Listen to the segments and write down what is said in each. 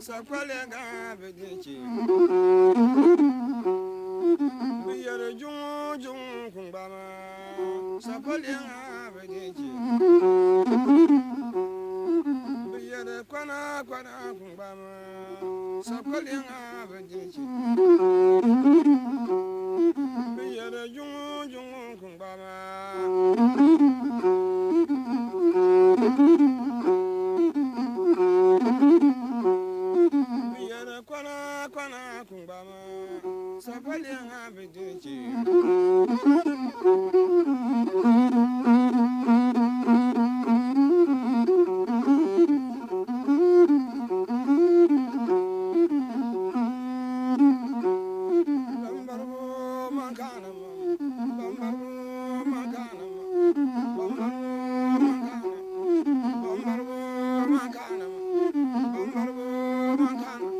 Sakwalega bedechi biyar jung kumbama sakwalega bedechi biyar kwana kumbama sakwalega bedechi biyar jung kumbama kwana kumbama sapalianga bedechi bambarbo makana bambarbo makana bambarbo makana bambarbo makana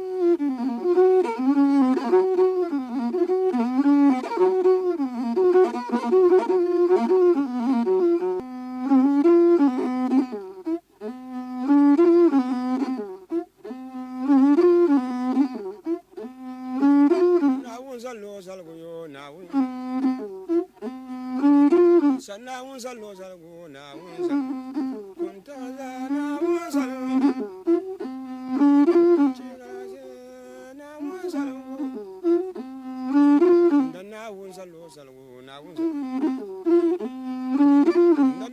Sana salo salgo na unsa kunta na unsa chira na unsa na unsa lo salgo na unsa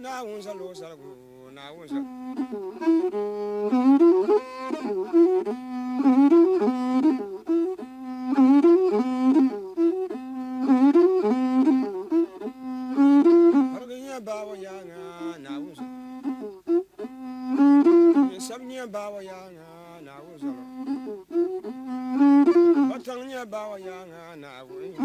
na unsa lo salgo na unsa bawa yanga na unsa samnya bawa yanga na unsa batangnya bawa yanga na unsa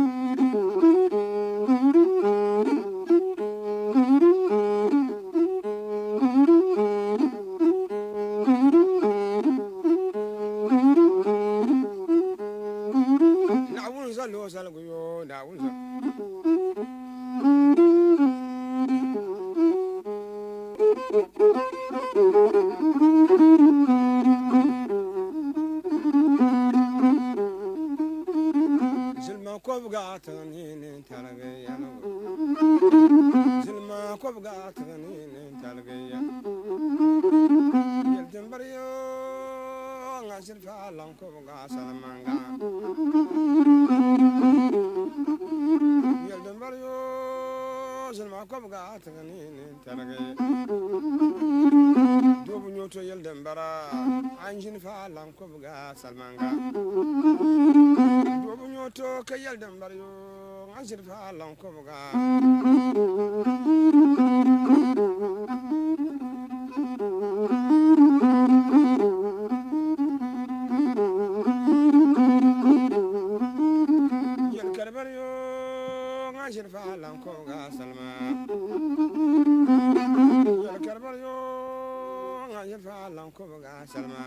na unsa lo salgo yo na unsa Zilma kobga tani talagaya Zilma kobga tani talagaya Yeltin bariyo ngasir falang kobga salamanga Yeltin bariyo Zilma kobga tani talagaya Dobu nyoto yeltin bara anjin falang kobga salamanga Dobu nyoto ka yeltin bariyo ngasir falang kobga Yel falang kobga salma Yel karbar yo ngajir falang kobga salma